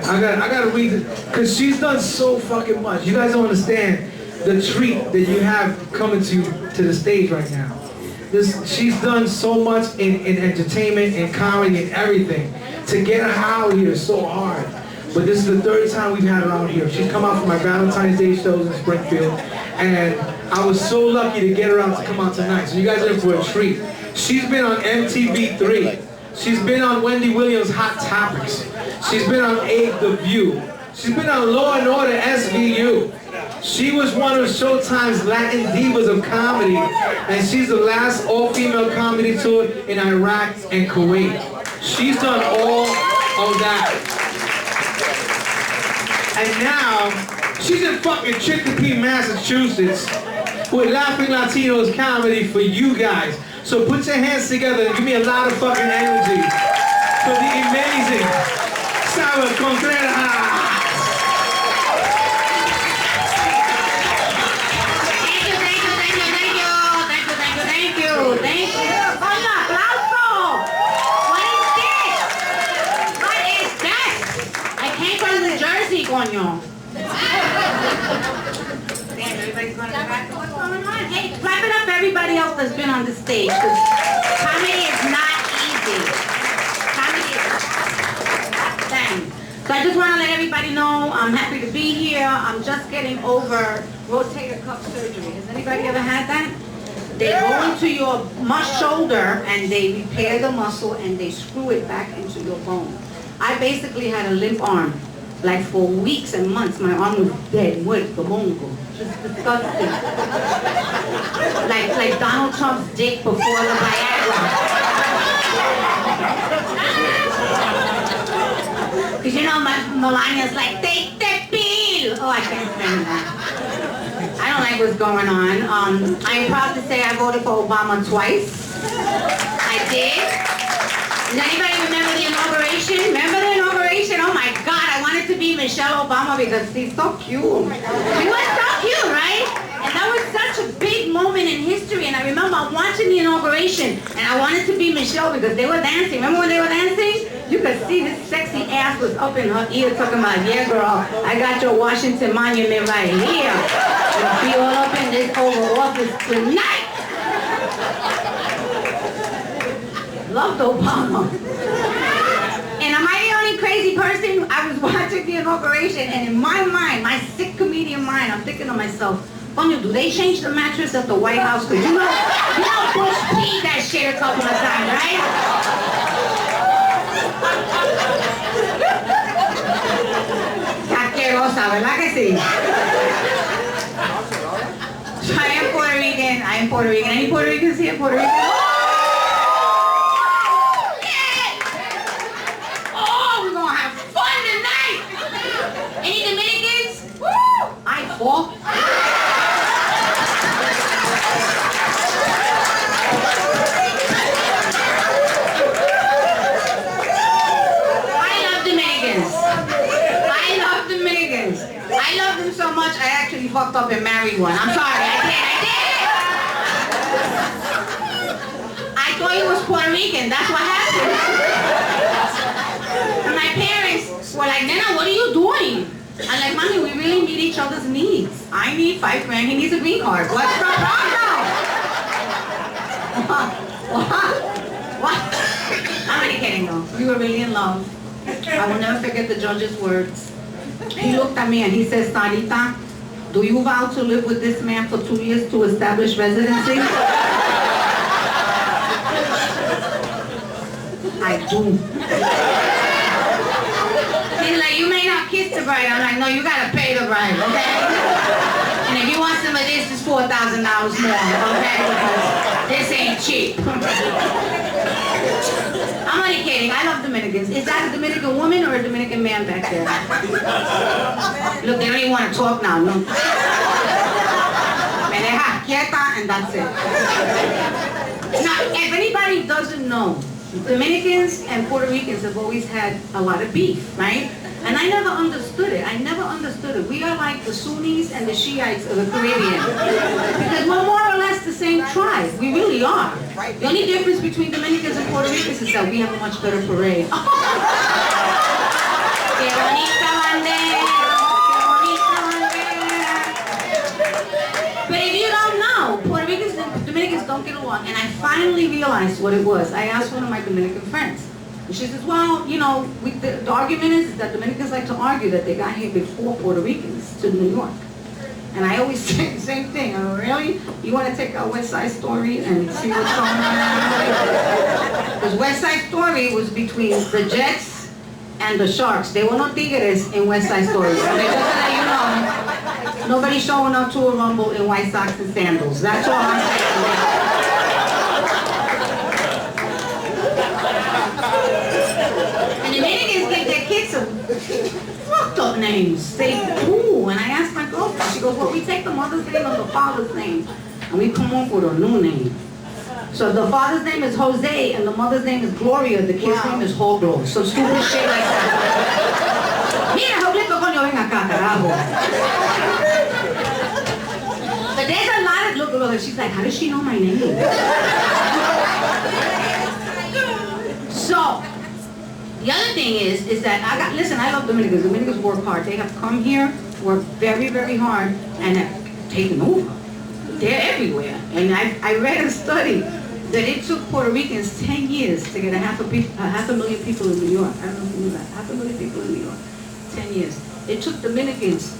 gotta read it, because she's done so fucking much. You guys don't understand the treat that you have coming to the stage right now. She's done so much in entertainment and comedy and everything. To get her out here is so hard. But this is the third time we've had her out here. She's come out for my Valentine's Day shows in Springfield, and I was so lucky to get her out to come out tonight. So you guys are in for a treat. She's been on MTV3. She's been on Wendy Williams' Hot Topics. She's been on The View. She's been on Law and Order SVU. She was one of Showtime's Latin divas of comedy, and she's the last all-female comedy tour in Iraq and Kuwait. She's done all of that. And now, she's in fucking Chicopee, Massachusetts with Laughing Latinos comedy for you guys. So put your hands together and give me a lot of fucking energy for the amazing Sarah Contreras. Coño. Damn, everybody's going to go back to what's going on. Hey, clap it up for everybody else that's been on the stage, because comedy is not easy. Comedy is dang. So I just want to let everybody know I'm happy to be here. I'm just getting over rotator cuff surgery. Has anybody ever had that? They go into your shoulder and they repair the muscle and they screw it back into your bone. I basically had a limp arm. Like for weeks and months, my arm was dead, muerto, mongo. Just disgusting. Like Donald Trump's dick before the Viagra. Because you know, Melania's like, take the pill. Oh, I can't stand that. I don't like what's going on. I'm proud to say I voted for Obama twice. I did. Does anybody remember the inauguration? Remember the inauguration? Oh my God, I wanted to be Michelle Obama because she's so cute. She was so cute, right? And that was such a big moment in history. And I remember watching the inauguration and I wanted to be Michelle because they were dancing. Remember when they were dancing? You could see this sexy ass was up in her ear talking about, yeah girl, I got your Washington Monument right here. You'll be all up in this Oval Office tonight. Loved Obama. And am I the only crazy person? I was watching the inauguration and in my mind, my sick comedian mind, I'm thinking to myself, Ponyo, do they change the mattress at the White House? Because you know Bush peed that shit a couple of times, right? Asquerosa, ¿verdad que sí? So I am Puerto Rican. Any Puerto Ricans here? Puerto Rican? Any Dominicans? Woo! I fall. I love Dominicans. I love them so much I actually fucked up and married one. I'm sorry, I did. I thought he was Puerto Rican, that's what happened. And my parents were like, Nena, what are you doing? I'm like, Mommy, we really meet each other's needs. I need $5 grand, he needs a green card. What's the problem? What? I'm only kidding though. We were really in love. I will never forget the judge's words. He looked at me and he said, Sarita, do you vow to live with this man for 2 years to establish residency? I do. He's like, you may not kiss the bride. I'm like, no, you gotta pay the bride, okay? And if you want some of this, it's $4,000 more, okay? Because this ain't cheap. I'm only kidding. I love Dominicans. Is that a Dominican woman or a Dominican man back there? Look, they don't even want to talk now, no? Me deja quieta and that's it. Now, if anybody doesn't know, Dominicans and Puerto Ricans have always had a lot of beef, right? And I never understood it. We are like the Sunnis and the Shiites of the Caribbean. Because we're more or less the same tribe. We really are. The only difference between Dominicans and Puerto Ricans is that we have a much better parade. Dominicans don't get along. And I finally realized what it was. I asked one of my Dominican friends. And she says, well, you know, the argument is that Dominicans like to argue that they got here before Puerto Ricans to New York. And I always say the same thing. I go, really? You want to take our West Side Story and see what's going on? Because West Side Story was between the Jets and the Sharks. They were no Tigres in West Side Story. So just to let you know, nobody's showing up to a Rumble in white socks and sandals. That's all I'm saying. And Dominicans give their kids some fucked up names. Say, ooh, and I asked my girlfriend, she goes, well, we take the mother's name and the father's name, and we come up with a new name. So the father's name is Jose, and the mother's name is Gloria, the kid's name is Hoglo. Some stupid shit like that. Mira, Joglito, coño, ven acá, carajo. But there's a lot of, look, she's like, how does she know my name? So, the other thing is that listen, I love Dominicans. Dominicans work hard. They have come here, worked very, very hard, and have taken over. They're everywhere. And I read a study that it took Puerto Ricans 10 years to get a half a million people in New York. I don't know if you knew that. 500,000 people in New York. 10 years. It took Dominicans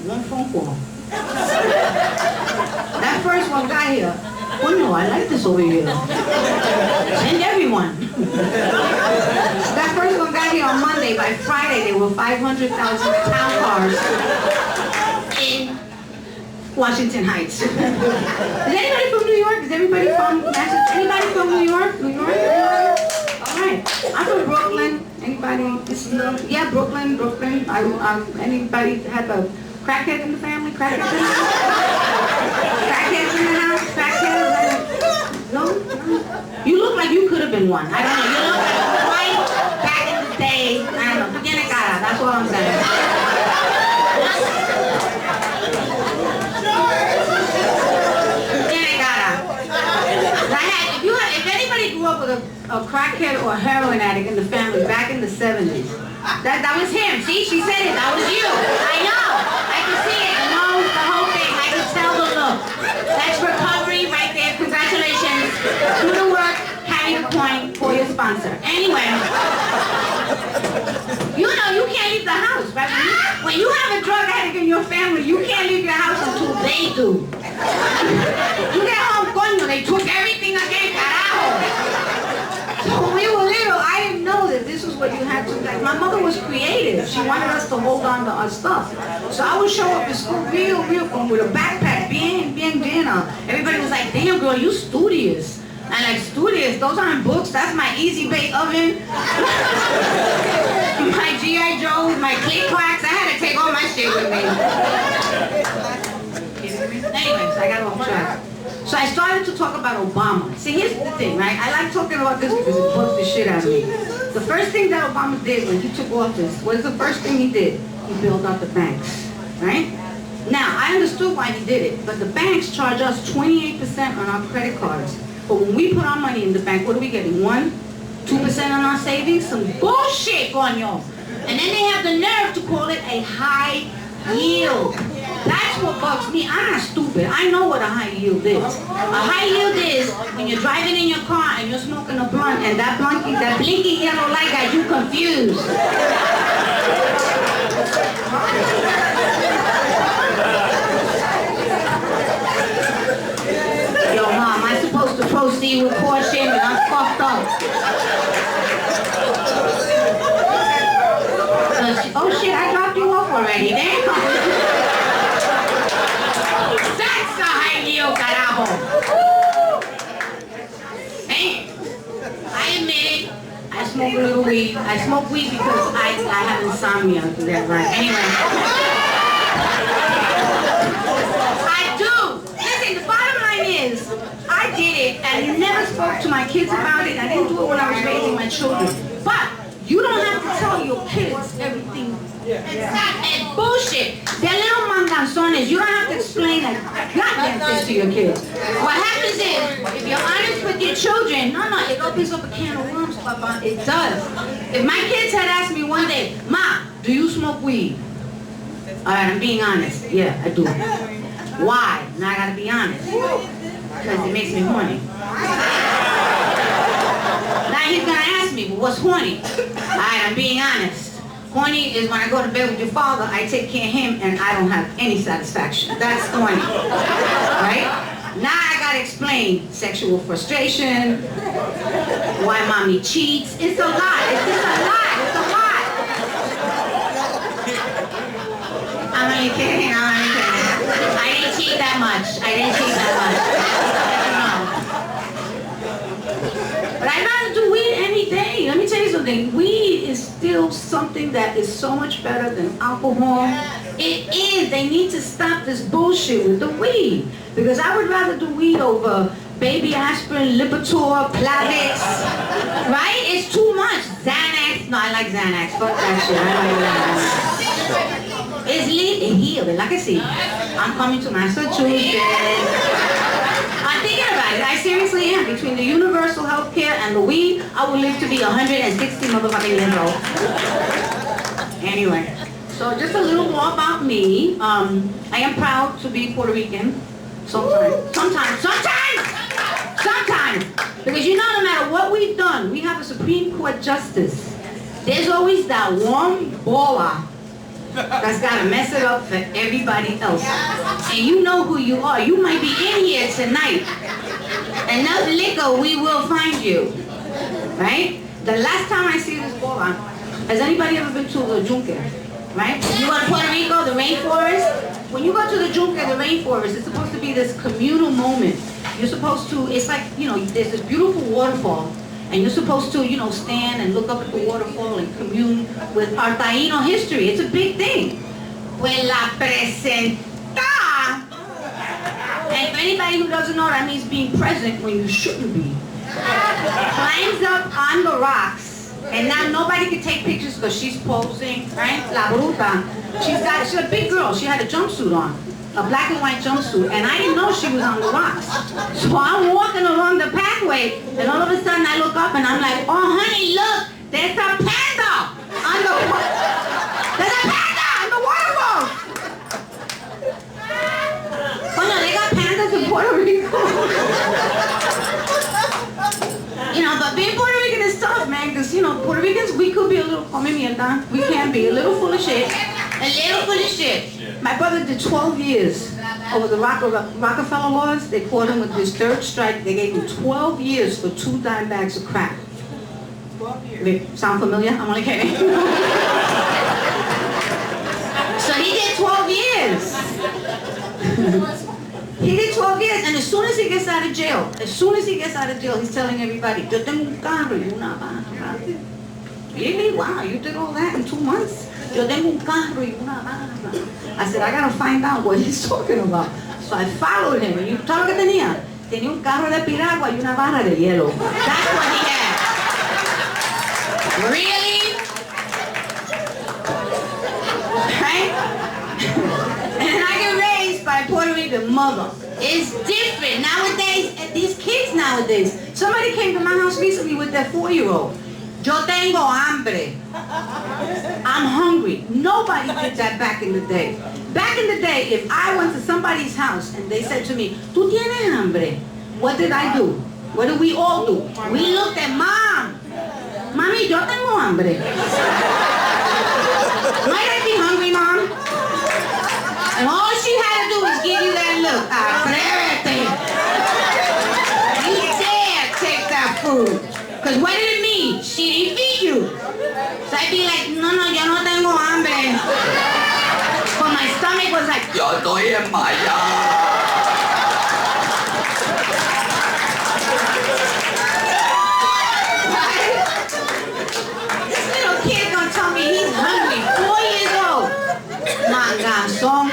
one phone call. That first one got here. Oh no, I like this over here. Send everyone. That first one got here on Monday. By Friday, there were 500,000 town cars in Washington Heights. Is anybody from New York? Is everybody from Massachusetts? Anybody from New York? New York? All right. I'm from Brooklyn. Anybody? Yeah, Brooklyn. Anybody have a crackhead in the family? Crackheads in the house? Crackheads in the house? Crackheads? No? You look like you could have been one. I don't know. You look like white back in the day. I don't know. Tiene cara. That's what I'm saying. If anybody grew up with a crackhead or a heroin addict in the family back in the 70s, that was him. See, she said it. That was you. I know. I can see it. The nose, the whole thing. I can tell the look. That's recovery right there. Congratulations. Do the work. Carry the point for your sponsor. Anyway, you know you can't leave the house, right? When you have a drug addict in your family, you can't leave your house until they do. You get home, coño, they took everything again, carajo. So when we were little, I didn't know that this was what you had to, like, my mother was creative. She wanted us to hold on to our stuff. So I would show up at school real with a backpack, bien llena. Everybody was like, damn girl, you studious. And like, studious, those aren't books, that's my Easy Bake Oven. My G.I. Joes, my click clacks, I had to take all my shit with me. Anyways, I got off track. So I started to talk about Obama. See, here's the thing, right? I like talking about this because it bugs the shit out of me. The first thing that Obama did when he took office, what is the first thing he did? He bailed out the banks, right? Now, I understood why he did it, but the banks charge us 28% on our credit cards. But when we put our money in the bank, what are we getting? 2% on our savings? Some bullshit, coño. And then they have the nerve to call it a high yield. That's what bugs me. I'm not stupid. I know what a high yield is. A high yield is when you're driving in your car and you're smoking a blunt and that blinking yellow light got you confused. Yo, Mom, I'm supposed to proceed with caution and I'm fucked up. Oh shit, I dropped you off already. Damn. That's a high yield, carajo. Hey, I admit it. I smoke a little weed. I smoke weed because I have insomnia. That's right. Anyway. I do. Listen, the bottom line is, I did it and I never spoke to my kids about it. I didn't do it when I was raising my children. But you don't have to tell your kids everything. It's bullshit. They're little manganzones. You don't have to explain a goddamn thing to your kids. What happens is, if you're honest with your children, no, it opens up a can of worms, Papa. It does. If my kids had asked me one day, Ma, do you smoke weed? All right, I'm being honest. Yeah, I do. Why? Now I gotta be honest. because it makes me horny. Now he's gonna ask me, well, what's horny? Alright, I'm being honest. Horny is when I go to bed with your father, I take care of him, and I don't have any satisfaction. That's horny, right? Now I gotta explain sexual frustration, why mommy cheats. It's a lot, it's just a lot, it's a lot. I'm only kidding, I'm only kidding. I didn't cheat that much, But I'd rather do weed any day. Let me tell you something. Weed is still something that is so much better than alcohol. It is. They need to stop this bullshit with the weed. Because I would rather do weed over baby aspirin, Lipitor, Plavix. Right? It's too much. Xanax. No, I like Xanax. Fuck that shit. I like Xanax. It's here, ¿verdad que sí? I'm coming to Massachusetts. I'm thinking about it. I seriously am. Between the universal health care and the weed, I will live to be 160 motherfucking years old. Anyway, so just a little more about me. I am proud to be Puerto Rican. Sometimes. Because you know, no matter what we've done, we have a Supreme Court justice. There's always that one baller that's gotta mess it up for everybody else. And you know who you are. You might be in here tonight. Enough liquor, we will find you. Right? The last time I see this baller, has anybody ever been to the Yunque? Right? You go to Puerto Rico, the rainforest. When you go to the Yunque, the rainforest, it's supposed to be this communal moment. You're supposed to, it's like, you know, there's this beautiful waterfall. And you're supposed to, you know, stand and look up at the waterfall and commune with our Taíno history. It's a big thing. Pues la presenta. And for anybody who doesn't know, that means being present when you shouldn't be. Climbs up on the rocks. And now nobody can take pictures because she's posing, right? La bruta. She's a big girl. She had a jumpsuit on. A black and white jumpsuit, and I didn't know she was on the rocks. So I'm walking along the pathway, and all of a sudden I look up and I'm like, oh honey, look, there's a panda on the there's a panda on the waterfall. Oh no, they got pandas in Puerto Rico. You know, but being Puerto Rican is tough, man, because you know, Puerto Ricans, we could be a little come mierda. We can be a little full of shit. A little full of shit. My brother did 12 years over the Rockefeller laws. They caught him with his third strike. They gave him 12 years for 2 dime bags of crack. 12 years. Sound familiar? I'm only kidding. So he did 12 years. He did 12 years, and as soon as he gets out of jail, he's telling everybody, yo tengo un carro y una barra. Really? Wow, you did all that in 2 months? Yo tengo un carro y una barra. I said, I gotta find out what he's talking about. So I followed him, and you know what tenía? Tenía un carro de piragua y una barra de hielo. That's what he had. Really? Right? And then I get raised by a Puerto Rican mother. It's different. Nowadays, these kids nowadays, somebody came to my house recently with their 4-year-old. Yo tengo hambre. I'm hungry. Nobody did that back in the day. Back in the day, if I went to somebody's house and they said to me, ¿Tú tienes hambre? What did I do? What did we all do? We looked at Mom. Mami, yo tengo hambre. Might I be hungry, Mom? And all she had to do was give you that look. You dare take that food. Because what did it mean? She didn't feed you. So I'd be like, no, yo no tengo hambre. But my stomach was like, yo estoy enmayado. This little kid gonna tell me he's hungry, 4 years old. Mangazón.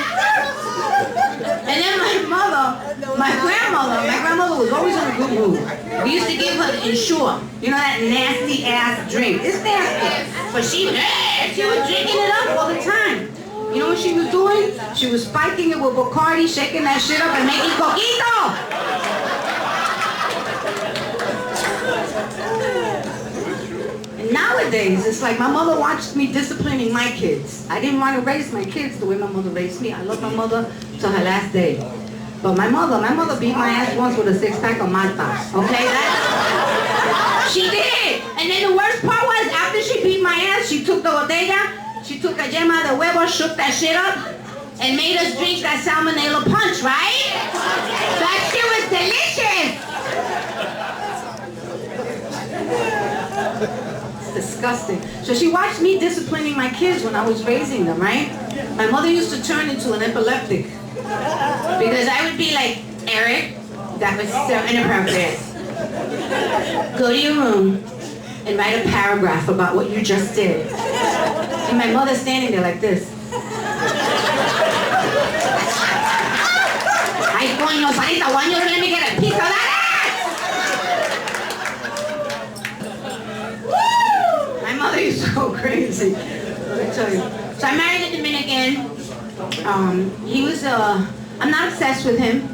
And then my grandmother was always in a good mood. We used to give her the Ensure. You know that nasty ass drink. It's nasty. But she was drinking it up all the time. You know what she was doing? She was spiking it with Bacardi, shaking that shit up and making coquito. And nowadays, it's like my mother watched me disciplining my kids. I didn't want to raise my kids the way my mother raised me. I love my mother till her last day. But my mother beat my ass once with a 6-pack of Malta. Okay, she did. And then the worst part was, after she beat my ass, she took the botella, she took a yema de huevo, shook that shit up, and made us drink that salmonella punch, right? That shit was delicious. It's disgusting. So she watched me disciplining my kids when I was raising them, right? My mother used to turn into an epileptic. Because I would be like, Eric, that was so inappropriate. Go to your room and write a paragraph about what you just did. And my mother's standing there like this. Ay, coño, Sarita, why don't you let me get a piece of that ass? My mother is so crazy. Let me tell you. So I married a Dominican. He was, I'm not obsessed with him.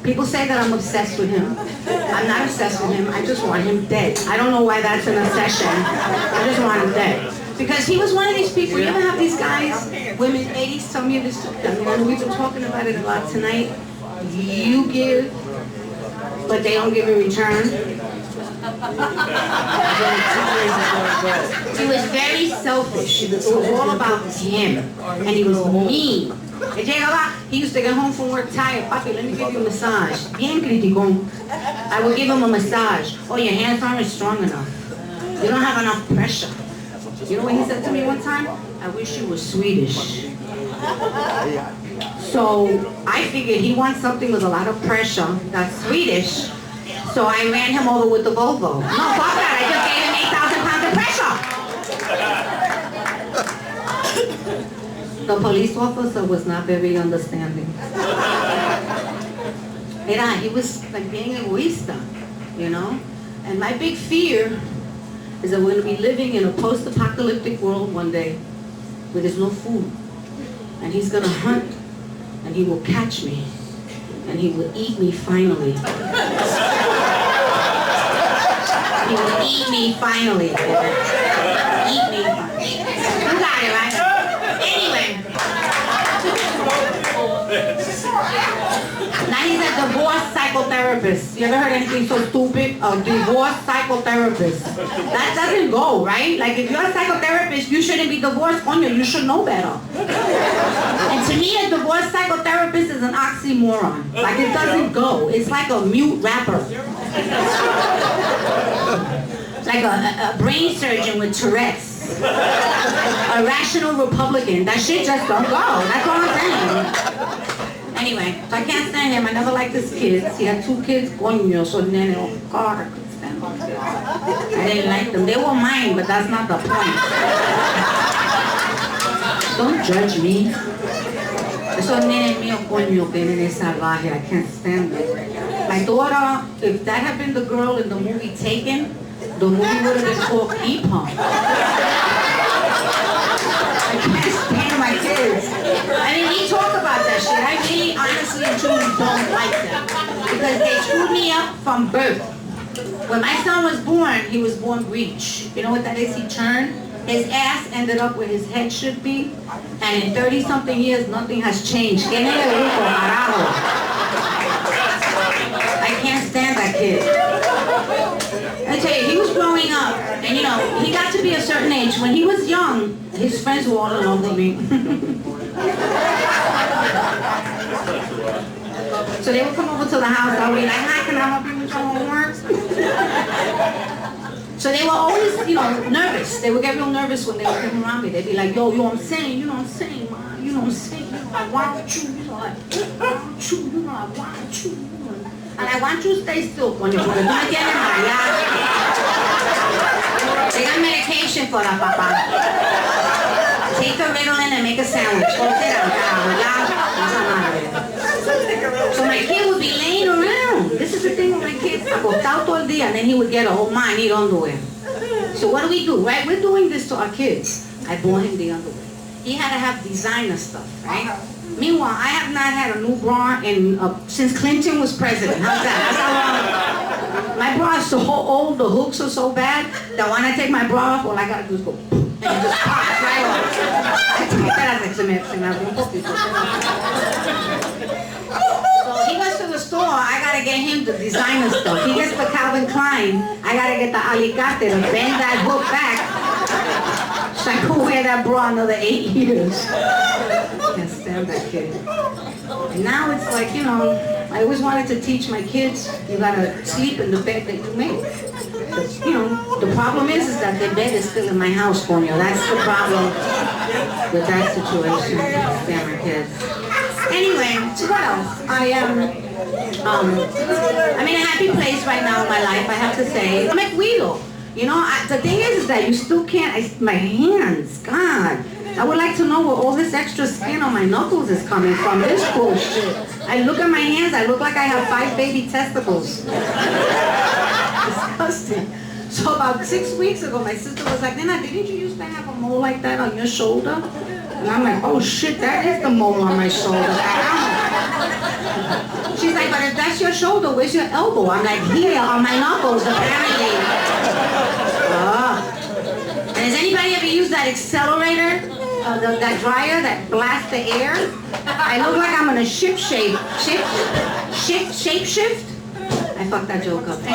People say that I'm obsessed with him. I'm not obsessed with him. I just want him dead. I don't know why that's an obsession. I just want him dead. Because he was one of these people, you ever have these guys, women, ladies, tell me this, I mean, we've been talking about it a lot tonight. You give, but they don't give in return. He was very selfish. It was all about him. And he was mean. He used to get home from work tired. Papi, let me give you a massage. Bien criticón. I would give him a massage. Oh, your hands aren't strong enough. You don't have enough pressure. You know what he said to me one time? I wish you were Swedish. So I figured he wants something with a lot of pressure that's Swedish. So I ran him over with the Volvo. No, fuck that. I just gave him 8,000 pounds of pressure. The police officer was not very understanding. He was like being egoista, you know? And my big fear is that we're going to be living in a post-apocalyptic world one day where there's no food. And he's going to hunt, and he will catch me, and he will eat me finally. He will eat me finally. Eat me finally. You got it, right? Anyway. Now he's a divorce psychotherapist. You ever heard anything so stupid? A divorce psychotherapist. That doesn't go, right? Like if you're a psychotherapist, you shouldn't be divorced, coño. You should know better. And to me, a divorce psychotherapist is an oxymoron. Like it doesn't go. It's like a mute rapper. Like a brain surgeon with Tourette's. A rational Republican. That shit just don't go. That's all I'm saying. Anyway, so I can't stand him. I never liked his kids. He had 2 kids. Coño, so then, oh God, I couldn't stand them. I didn't like them. They were mine, but that's not the point. Don't judge me. Esos nenes míos, coño, que nene salvaje. I can't stand them. My daughter, if that had been the girl in the movie Taken, the movie would have been called Peepaw. I can't stand my kids. I mean, we talk about that shit. I really, honestly, and truly don't like them. Because they screwed me up from birth. When my son was born, he was born breech. You know what that is? He turned. His ass ended up where his head should be. And in 30-something years, nothing has changed. I can't stand that kid. I tell you, he was growing up, and you know, he got to be a certain age. When he was young, his friends were all in love with me. So they would come over to the house, I would be like, hi, can I help you with your homework? So they were always, you know, nervous. They would get real nervous when they would come around me. They'd be like, yo, I'm saying, you know what I'm saying, ma, you know what I'm saying, you know, I want you, you know, I want you, you know, I want you, you know. And I want you to stay still, coño, porque tú me tienes mareada. They got medication for that, papa. Take a Ritalin and make a sandwich. Go sit down, so my kid would be laying around. This is the thing with my kids. Acostado todo el día, and then he would get a whole man, need underwear. So what do, right? We're doing this to our kids. I bought him the underwear. He had to have designer stuff, right? Meanwhile, I have not had a new bra since Clinton was president. How's that? That's how long. My bra is so old, the hooks are so bad, that when I take my bra off, all I gotta do is go, and it just pops right off. So he was gotta get him the designer stuff. He gets the Calvin Klein. I gotta get the Alicate to bend that hook back so I can wear that bra another 8 years. Can't stand that kid. And now it's like, you know, I always wanted to teach my kids, you gotta sleep in the bed that you make. Because, you know, the problem is that the bed is still in my house, Ponyo. That's the problem with that situation. Damn my kids. Anyway, so what else? I'm in a happy place right now in my life, I have to say. I'm at Guido. You know, the thing is that you still can't, my hands, God. I would like to know where all this extra skin on my knuckles is coming from. This bullshit. I look at my hands, I look like I have 5 baby testicles. Disgusting. So about 6 weeks ago, my sister was like, Nena, didn't you used to have a mole like that on your shoulder? And I'm like, oh shit, that is the mole on my shoulder. She's like, but if that's your shoulder, where's your elbow? I'm like, here, on my knuckles, apparently. And has anybody ever used that accelerator? That dryer that blasts the air? I look like I'm gonna shift. I fucked that joke up. Anyway.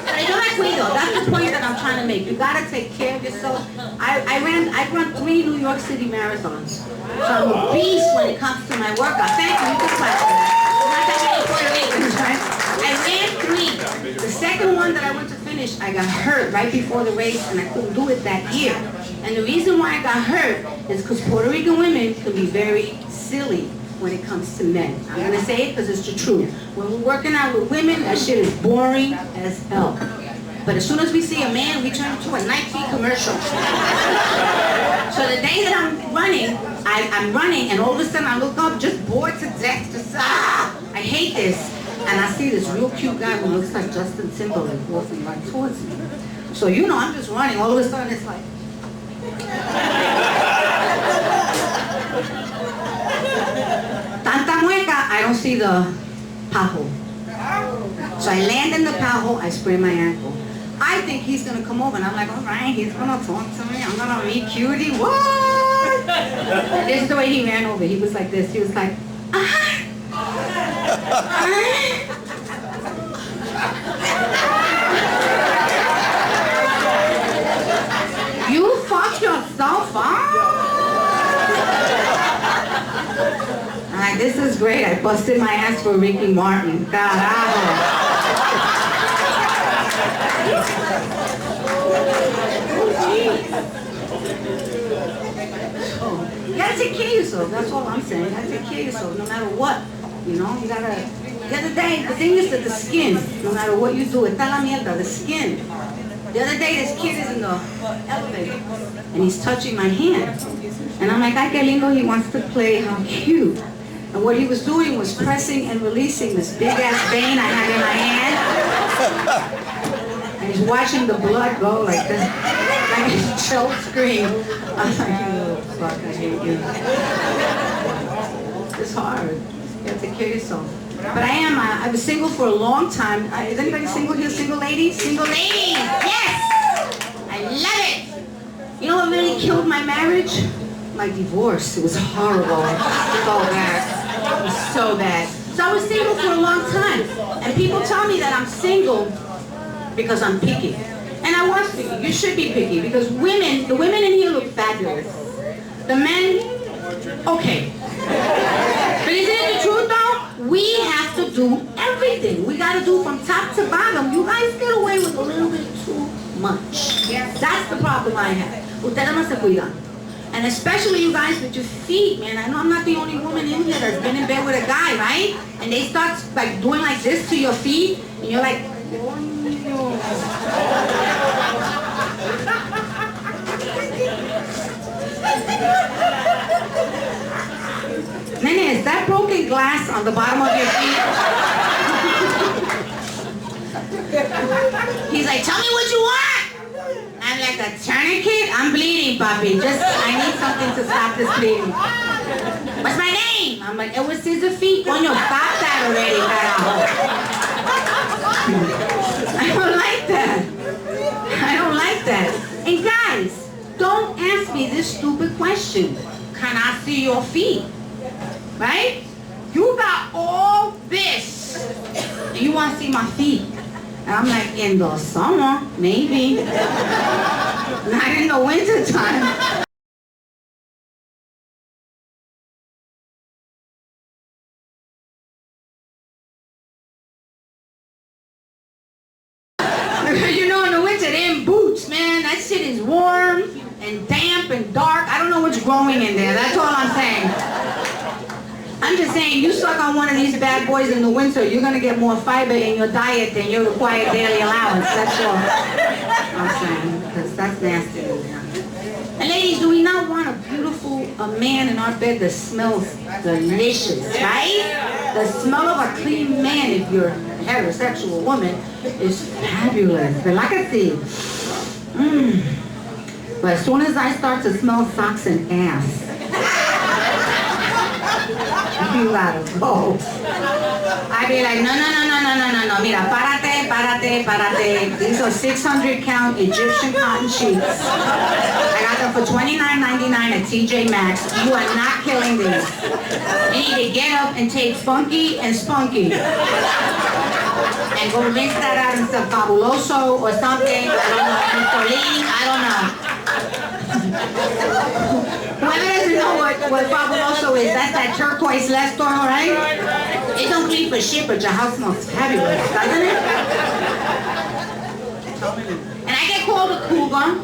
But I don't like Guido. That's the point that I'm trying to make. You gotta take care of yourself. I run 3 New York City marathons. So I'm a beast when it comes to my workout. Thank you. You can clap for that. Not that many Puerto Ricans, right? I ran 3. The second one that I went to finish, I got hurt right before the race, and I couldn't do it that year. And the reason why I got hurt is because Puerto Rican women can be very silly when it comes to men. I'm going to say it because it's the truth. When we're working out with women, that shit is boring as hell. But as soon as we see a man, we turn into a Nike commercial. So the day that I'm running, I'm running, and all of a sudden I look up, just bored to death, just, I hate this. And I see this real cute guy who looks like Justin Timberlake walking right towards me. So, you know, I'm just running. All of a sudden it's like... Tanta mueca, I don't see the pothole. So I land in the pothole, I sprain my ankle. I think he's gonna come over, and I'm like, all right, he's gonna talk to me, I'm gonna meet cutie, what? This is the way he ran over. He was like this, he was like, You fucked yourself up? I'm like, this is great. I busted my ass for Ricky Martin. Carajo. You gotta take care of yourself. That's all I'm saying. You gotta take care of yourself no matter what. You know, you gotta... The other day, the thing is that the skin, no matter what you do, está la mierda, the skin. The other day, this kid is in the elevator, and he's touching my hand. And I'm like, ay, qué lindo, he wants to play, how cute. And what he was doing was pressing and releasing this big-ass vein I had in my hand. And he's watching the blood go like this, like a choke scream. I was like, you little fuck, I hate you. It's hard. You have to take care of yourself. But I was single for a long time. Is anybody single here? Single ladies? Single ladies! Yes! I love it! You know what really killed my marriage? My divorce. It was horrible. So bad. It was so bad. So I was single for a long time. And people tell me that I'm single because I'm picky. And I was picky. You should be picky because the women in here look fabulous. The men, okay. But isn't it the truth though? We have to do everything. We got to do from top to bottom. You guys get away with a little bit too much. Yes. That's the problem I have. Ustedes no se cuidan. And especially you guys with your feet, man. I know I'm not the only woman in here that's been in bed with a guy, right? And they start like doing like this to your feet, and you're like, oh no. Nene, is that broken glass on the bottom of your feet? He's like, tell me what you want. I'm like, a tourniquet? I'm bleeding, papi. I need something to stop this bleeding. What's my name? I'm like, Edward Scissor Feet. Coño, stop that already, carajo. I don't like that. I don't like that. And guys, don't ask me this stupid question. Can I see your feet? Right? You got all my feet. And I'm like, in the summer, maybe. Not in the winter time. You know, in the winter, they're in boots, man. That shit is warm and damp and dark. I don't know what's growing in there. That's all I'm saying. I'm just saying, you suck on one of these bad boys in the winter, you're going to get more fiber in your diet than your required daily allowance. That's all I'm saying, because that's nasty. And ladies, do we not want a man in our bed that smells delicious, right? The smell of a clean man, if you're a heterosexual woman, is fabulous. ¿Verdad que sí? But as soon as I start to smell socks and ass, you gotta go. I'd be like, no. Mira, párate. These are 600 count Egyptian cotton sheets. I got them for $29.99 at TJ Maxx. You are not killing these. You need to get up and take Funky and Spunky. And go rinse that out in some Fabuloso or something. I don't know. Whoever doesn't know what Fabuloso is, that's that turquoise Lestor, right? It don't clean for shit, but your house smells fabulous, doesn't it? And I get called a cougar.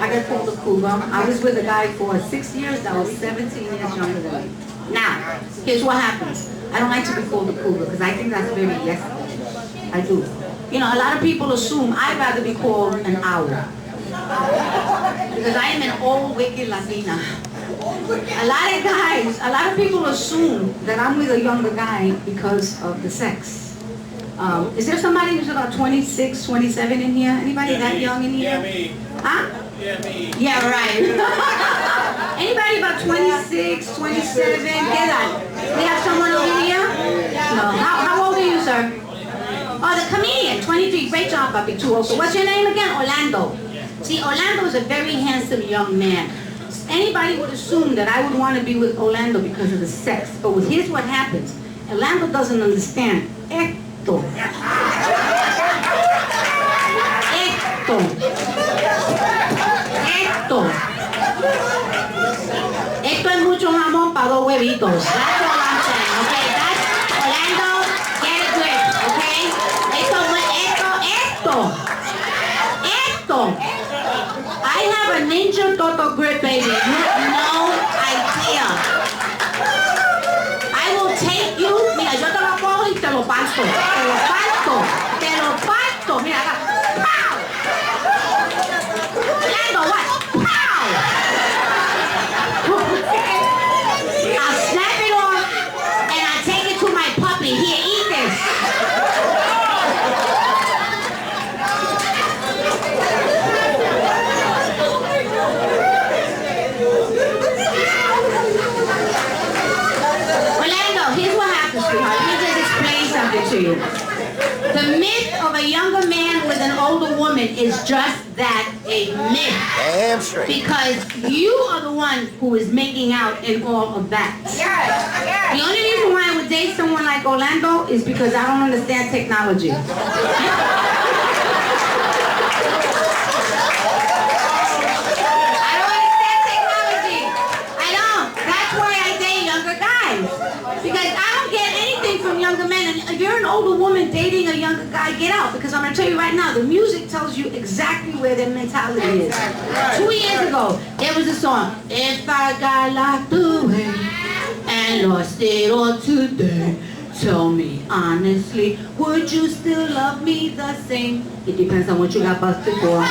I was with a guy for 6 years that was 17 years younger than me. Now, here's what happens. I don't like to be called a cougar because I think that's very yes. I do. You know, a lot of people assume I'd rather be called an owl. Because I am an old, wicked Latina. A lot of people assume that I'm with a younger guy because of the sex. Is there somebody who's about 26, 27 in here? Anybody that young in here? Yeah, me. Huh? Yeah, me. Yeah, right. Anybody about 26, 27? Get out. We have someone over here? No. How old are you, sir? Oh, the comedian, 23. Great job, Papi Chuo. So what's your name again? Orlando. See, Orlando is a very handsome young man. Anybody would assume that I would want to be with Orlando because of the sex. But here's what happens. Orlando doesn't understand. Esto es mucho jamón para dos huevitos. That's all I'm saying, okay? That's Orlando, get a grip, okay? Esto. I have a Ninja Toto grip, baby. You have no idea. I will take you. Mira, yo te lo cojo y te lo parto. Mira, pow. Orlando, what? Pow. I'll snap it off and I'll take it to my puppy. Here, eat this. To you. The myth of a younger man with an older woman is just that, a myth. Damn straight. Because you are the one who is making out in all of that. Yes. The only reason why I would date someone like Orlando is because I don't understand technology. Younger men, and if you're an older woman dating a younger guy, get out, because I'm going to tell you right now, the music tells you exactly where their mentality is. 2 years ago, there was a song, if I got locked away and lost it all today, tell me honestly, would you still love me the same? It depends on what you got busted for.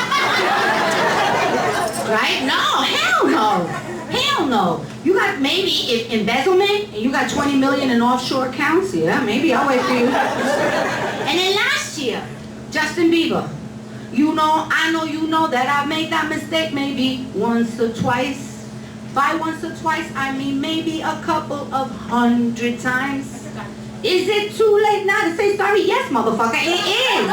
Right? No, hell no. Hell no. You got maybe embezzlement and you got 20 million in offshore accounts. Yeah, maybe I'll wait for you. And then last year, Justin Bieber. I know you know that I've made that mistake maybe once or twice. By once or twice, I mean maybe a couple of 100 times. Is it too late now to say sorry? Yes, motherfucker, it is.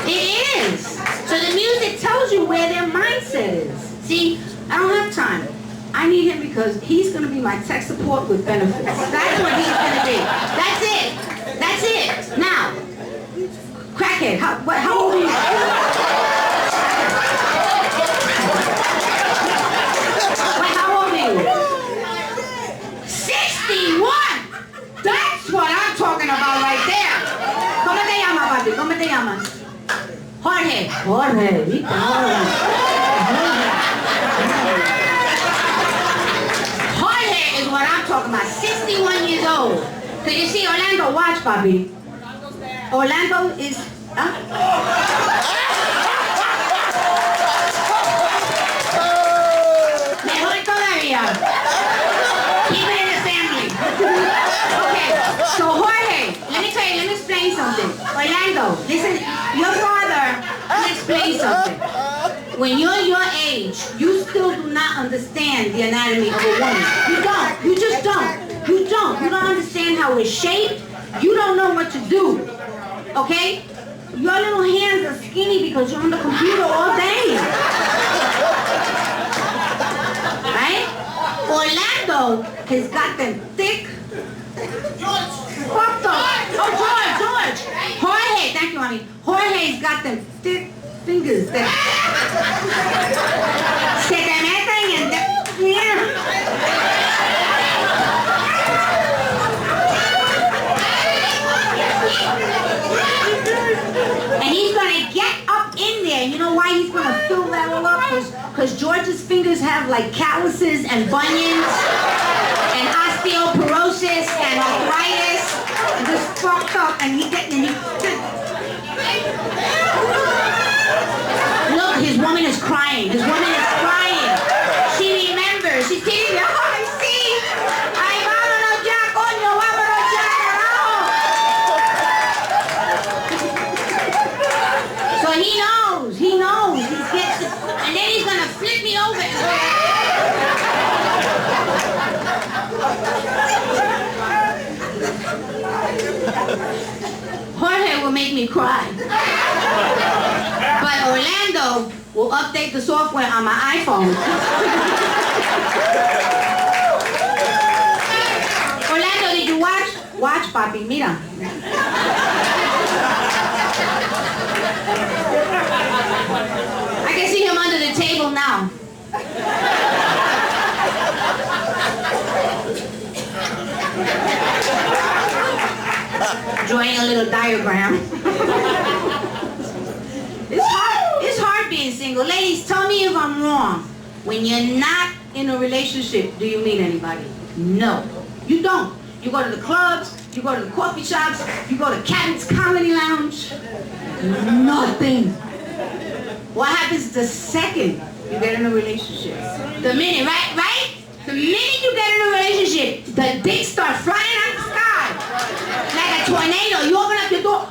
It is. So the music tells you where their mindset is. See, I don't have time. I need him because he's going to be my tech support with benefits. That's what he's going to be. That's it. crackhead. How old are you? Wait, how old are you? 61! That's what I'm talking about right there. ¿Cómo te llamas, papi? ¿Cómo te llamas? Jorge. Jorge. Jorge is what I'm talking about. 61 years old. Cause you see, Orlando, watch, papi. Orlando is... Mejor todavía. Keep it in the family. Okay, so Jorge, let me explain something. Orlando, listen, your father will explain something. When you're your age, you still do not understand the anatomy of a woman. You don't. You just don't. You don't. You don't understand how it's shaped. You don't know what to do. Okay? Your little hands are skinny because you're on the computer all day. Right? Orlando has got them thick. Fuck them. Oh, George. Jorge, thank you, honey. Jorge's got them thick fingers that se te meten en the... And he's gonna get up in there. You know why he's gonna fill that all up? Because George's fingers have like calluses and bunions and osteoporosis and arthritis and just fucked up. And look, his woman is crying. His woman is crying. She remembers. She's telling me, oh, I see. Ay, vámonos ya, coño, vámonos ya, carajo. So he knows. And then he's gonna flip me over. Jorge will make me cry. But Orlando will update the software on my iPhone. Orlando, did you watch? Watch, papi, mira. I can see him under the table now. Drawing a little diagram. It's hard being single. Ladies, tell me if I'm wrong. When you're not in a relationship, do you meet anybody? No, you don't. You go to the clubs, you go to the coffee shops, you go to Cabot's Comedy Lounge. Nothing. What happens the second you get in a relationship? The minute, right? The minute you get in a relationship, the dicks start flying out the sky. Like a tornado. You open up your door.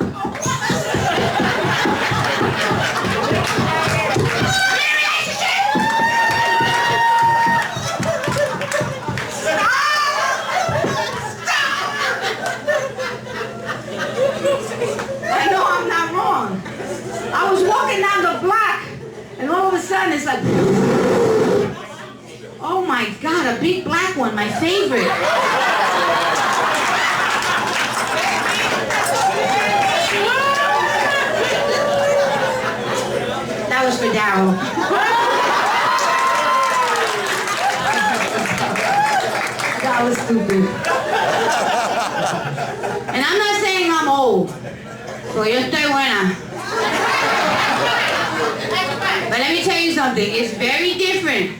I know I'm not wrong. I was walking down the block, and all of a sudden it's like, oh my God, a big black one, my favorite. That was for Daryl. That was stupid. And I'm not saying I'm old. So yo estoy buena. But let me tell you something. It's very different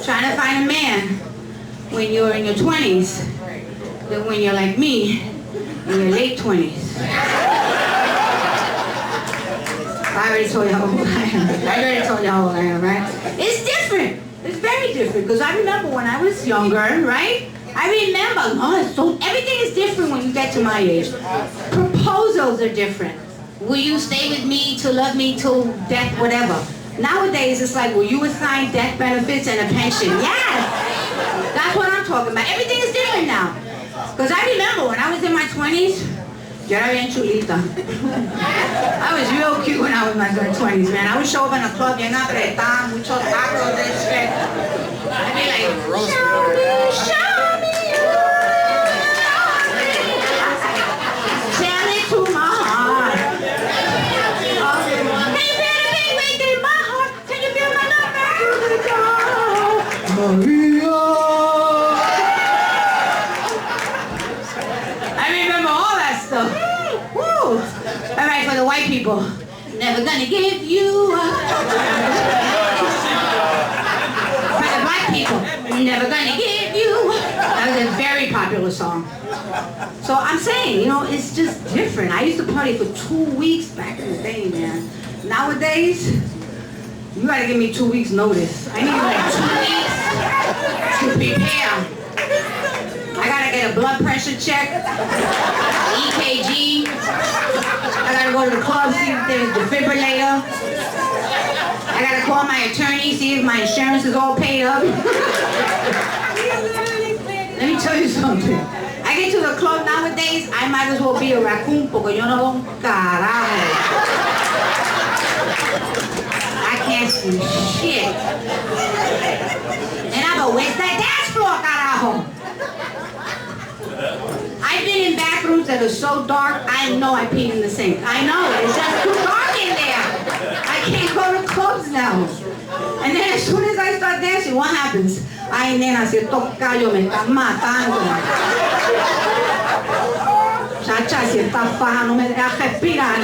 trying to find a man when you're in your 20s than when you're like me in your late 20s. I already told you how old I am, right? It's different. It's very different. Because I remember when I was younger, right? I remember, everything is different when you get to my age. Proposals are different. Will you stay with me to love me till death, whatever. Nowadays, it's like, will you assign death benefits and a pension? Yes! That's what I'm talking about. Everything is different now. Because I remember when I was in my 20s, yo era bien chulita. I was real cute when I was in my 20s, man. I would show up in a club, bien apretada, muchos tacos, this shit. I'd be like, show me. Tell it to my heart. white people. Never gonna give you up. For the black people, never gonna give you up. That was a very popular song. So I'm saying, you know, it's just different. I used to party for 2 weeks back in the day, man. Nowadays, you gotta give me 2 weeks notice. I need like 2 weeks to prepare. I gotta get a blood pressure check, EKG. I gotta go to the club, see if there's a defibrillator. I gotta call my attorney, see if my insurance is all paid up. Let me tell you something. I get to the club nowadays, I might as well be a raccoon porque yo no hago un carajo. I can't see shit. And I'm a where's that dance floor, carajo? I've been in bathrooms that are so dark, I know I peed in the sink. I know, it's just too dark in there. I can't go to clubs now. And then as soon as I start dancing, what happens? Ay, nena, si estos callos me están matando. Chacha, si esta faja no me deja respirar.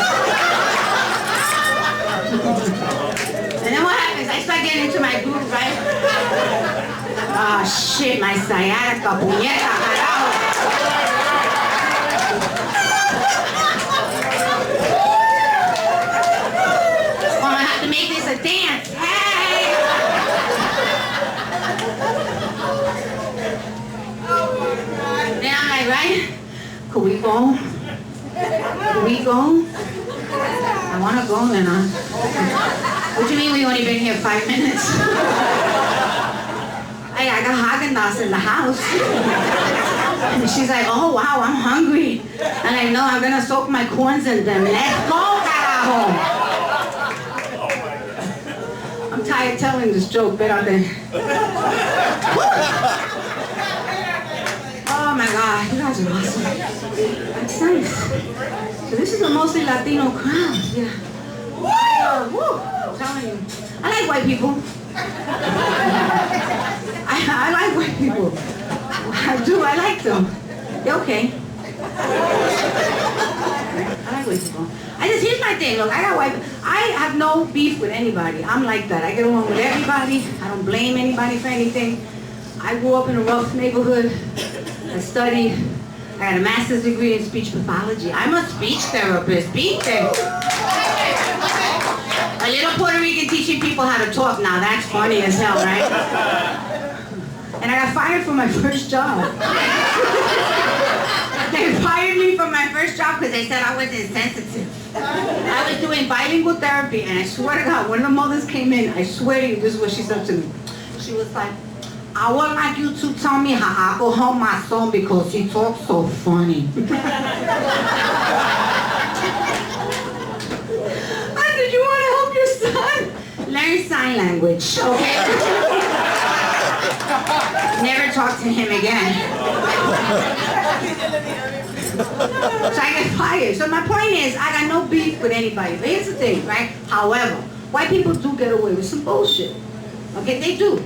And then what happens? I start getting into my groove, right? Oh shit, my sciatica, puñeta, carajo. Well, I have to make this a dance. Hey! Then I'm like, right? Could we go? Could we go? I want to go, Nena. What do you mean we only been here 5 minutes? Hey, I got Haagen-Dazs in the house. And she's like, oh wow, I'm hungry. And I know I'm gonna soak my corns in them. Let's go, carajo. I'm tired of telling this joke, but out there. Oh my God, you guys are awesome. That's nice. So this is a mostly Latino crowd. Yeah. Woo! I'm telling you. I like white people. I like white people. I do, I like them. They're okay. I like white people. Here's my thing, look, I have no beef with anybody. I'm like that. I get along with everybody. I don't blame anybody for anything. I grew up in a rough neighborhood. I studied. I got a master's degree in speech pathology. I'm a speech therapist. Speech therapist. A little Puerto Rican teaching people how to talk now. That's funny as hell, right? And I got fired from my first job. They fired me from my first job because they said I was insensitive. I was doing bilingual therapy, and I swear to God, when the mothers came in, I swear to you, this is what she said to me. She was like, I would like you to tell me how I go home my son because he talks so funny. I said, you want to help your son? Learn sign language, okay? Never talk to him again. So I get fired. So my point is, I got no beef with anybody. But here's the thing, right? However, white people do get away with some bullshit. Okay, they do.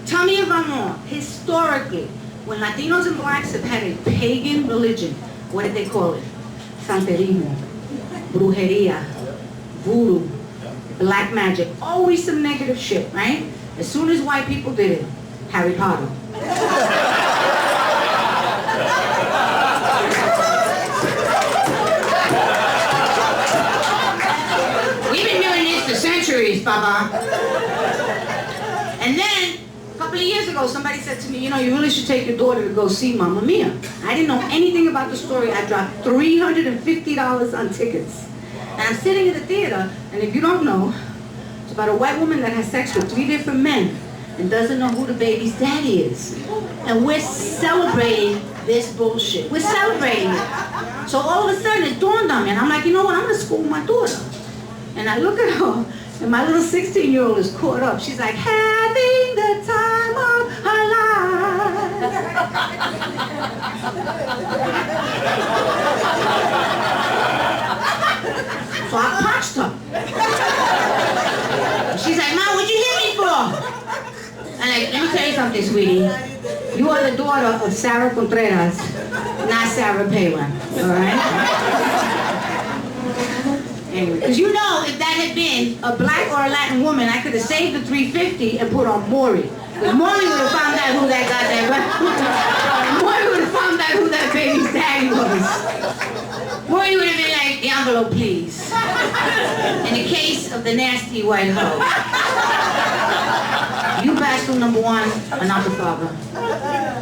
Tell me if I'm wrong. Historically, when Latinos and blacks have had a pagan religion, what did they call it? Santerismo, brujeria, voodoo, black magic. Always some negative shit, right? As soon as white people did it, Harry Potter. We've been doing this for centuries, Papa. And then, a couple of years ago, somebody said to me, you know, you really should take your daughter to go see Mamma Mia. I didn't know anything about the story. I dropped $350 on tickets. And I'm sitting in the theater, and if you don't know, it's about a white woman that has sex with 3 different men and doesn't know who the baby's daddy is. And we're celebrating this bullshit. We're celebrating it. So all of a sudden it dawned on me, and I'm like, you know what, I'm gonna school my daughter. And I look at her, and my little 16-year-old is caught up. She's like, having the time of her life. So I punched her. She's like, Mom, what'd you hit me for? And like, let me tell you something, sweetie. You are the daughter of Sarah Contreras, not Sarah Palin, all right? Anyway, because you know, if that had been a black or a Latin woman, I could have saved the $350 and put on Maury. Because Maury would have found out who that goddamn Maury would have found out who that baby's daddy was. Maury would have been like, the envelope, please. In the case of the nasty white hoe. You bastard number one are not the father.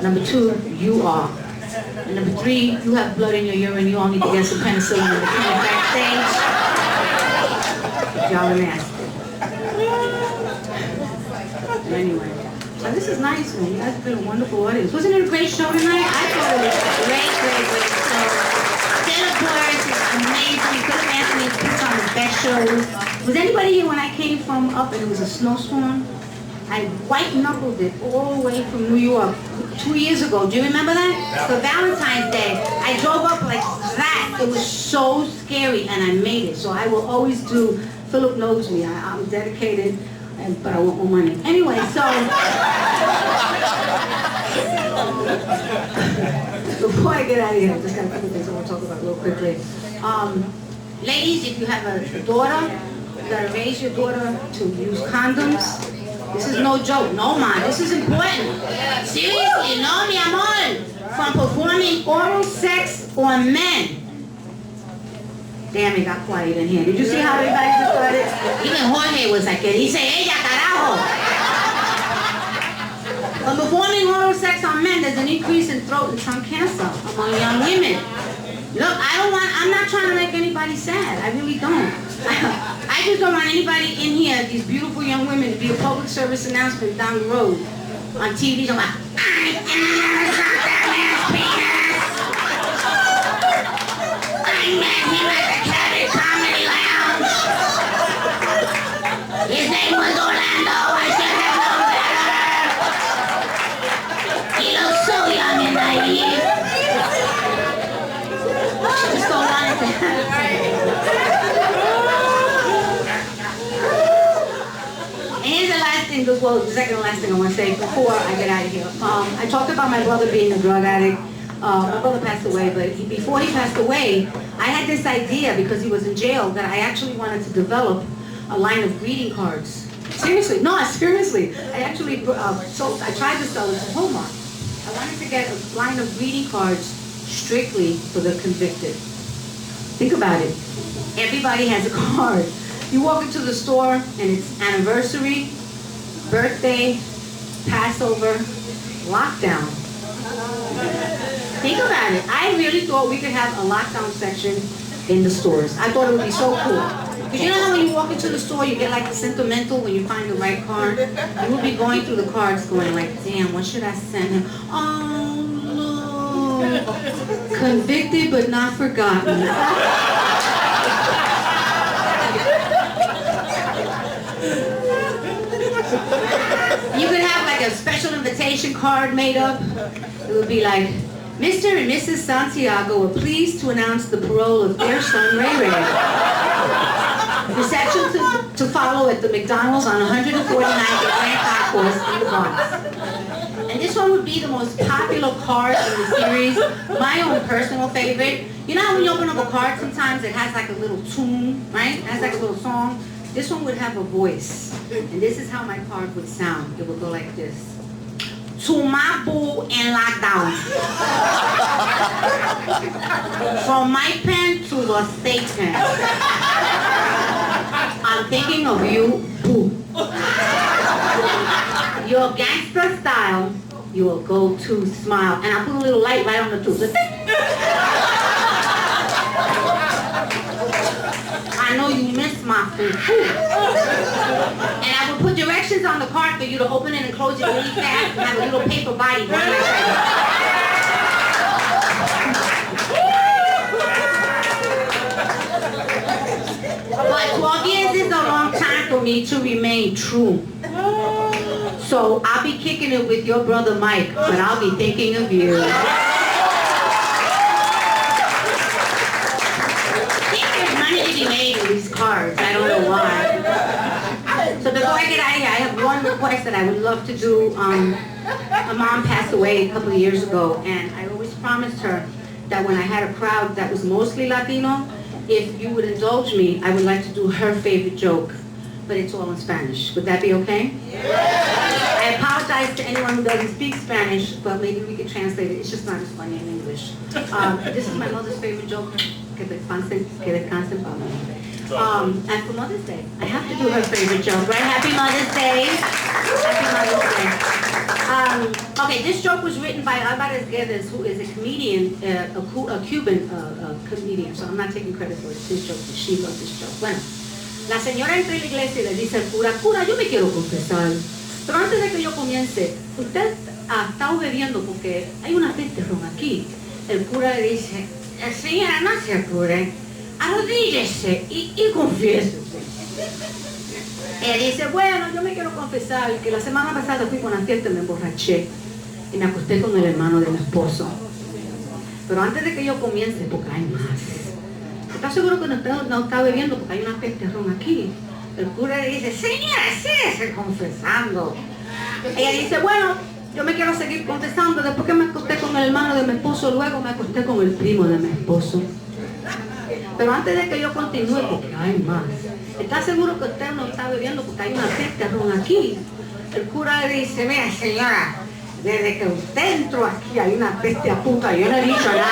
Number two, you are. And number three, you have blood in your urine. You all need to get some penicillin in the backstage. Y'all are nasty. Anyway, so this is nice, man. You guys have been a wonderful audience. Wasn't it a great show tonight? I thought it was a great show. Jenna Boris is amazing. Philip Anthony puts on the best shows. Was anybody here when I came from up and it was a snowstorm? I white-knuckled it all the way from New York 2 years ago. Do you remember that? For Valentine's Day. I drove up like that. It was so scary, and I made it. So I will always do, Philip knows me. I'm dedicated, but I want more money. Anyway, so... Before I get out of here, I just got a couple things I want to talk about real quickly. Ladies, if you have a daughter, you got to raise your daughter to use condoms. This is no joke. No, man. This is important. Seriously, no, mi amor. From performing oral sex on men. Damn, it got quiet in here. Did you see how everybody just started? Even Jorge was like, he said, ella, carajo. From performing oral sex on men, there's an increase in throat and tongue cancer among young women. Look, I'm not trying to make anybody sad. I really don't. I just don't want anybody in here, these beautiful young women, to be a public service announcement down the road on TV. I'm like, I met him at the Cabot Comedy Lounge. His name was Orlando. I should have known better. He looks so young and naive. Just don't want it to happen. Well, the second and last thing I want to say before I get out of here. I talked about my brother being a drug addict. My brother passed away, but before he passed away, I had this idea because he was in jail that I actually wanted to develop a line of greeting cards. Seriously, no, seriously. I actually I tried to sell it to Hallmark. I wanted to get a line of greeting cards strictly for the convicted. Think about it. Everybody has a card. You walk into the store and it's anniversary, birthday, Passover, lockdown. Think about it. I really thought we could have a lockdown section in the stores. I thought it would be so cool. Because you know how when you walk into the store, you get like sentimental when you find the right card? You will be going through the cards going like, damn, what should I send him? Oh, no. Convicted but not forgotten. You could have like a special invitation card made up. It would be like, Mr. and Mrs. Santiago are pleased to announce the parole of their son, Ray Ray. Reception to follow at the McDonald's on 149th Grand Concourse in the Bronx. And this one would be the most popular card in the series. My own personal favorite. You know how when you open up a card sometimes it has like a little tune, right? It has like a little song. This one would have a voice. And this is how my card would sound. It would go like this. To my boo in lockdown. From my pen to the state pen. I'm thinking of you, boo. Your gangster style, your go-to smile. And I put a little light right on the tooth. I know you miss my food. And I would put directions on the card for you to open it and close it really fast and have a little paper body going like that. But 12 years is a long time for me to remain true. So I'll be kicking it with your brother Mike, but I'll be thinking of you. To be made of these cards. I don't know why. So before I get out of here, I have one request that I would love to do. My mom passed away a couple of years ago, and I always promised her that when I had a crowd that was mostly Latino, if you would indulge me, I would like to do her favorite joke, but it's all in Spanish. Would that be okay? I apologize to anyone who doesn't speak Spanish, but maybe we could translate it. It's just not as funny in English. This is my mother's favorite joke. Que descansen, Pablo. And for Mother's Day, I have to do her favorite joke, right? Happy Mother's Day. Happy Mother's Day. Okay, this joke was written by Álvarez Guedes, who is a comedian, a Cuban comedian, so I'm not taking credit for it. It's his joke, but she wrote this joke. Bueno, la señora entra en la iglesia y le dice al cura, cura, yo me quiero confesar, pero antes de que yo comience, usted ha estado bebiendo porque hay una peste ron aquí. El cura le dice, señora, no se apure, arrodíllese y confiésese. Ella dice, bueno, yo me quiero confesar que la semana pasada fui con una fiesta y me emborraché y me acosté con el hermano de mi esposo. Pero antes de que yo comience, porque hay más. ¿Estás seguro que no está bebiendo porque hay una peste ron aquí? El cura le dice, señora, síguese confesando. Ella dice, bueno, yo me quiero seguir confesando. Después que me acosté con el hermano de mi esposo, luego me acosté con el primo de mi esposo. Pero antes de que yo continúe, porque hay más. ¿Está seguro que usted no está bebiendo porque hay una peste ron aquí? El cura le dice, mira señora, desde que usted entró aquí hay una peste a puta, yo no he dicho nada.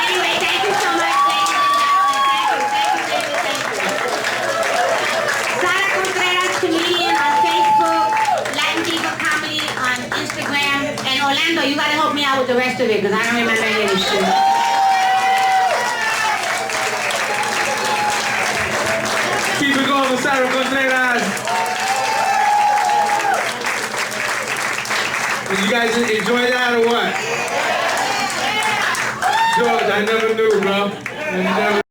Anyway, thank you so much, ladies and gentlemen. Thank you. Sara Contreras, comedian on Facebook, Latin Diva Comedy on Instagram, and Orlando, you gotta help me out with the rest of it because I don't remember any of this shit. Keep it going with Sara Contreras. Did you guys enjoy that or what? George, I never knew, bro. I never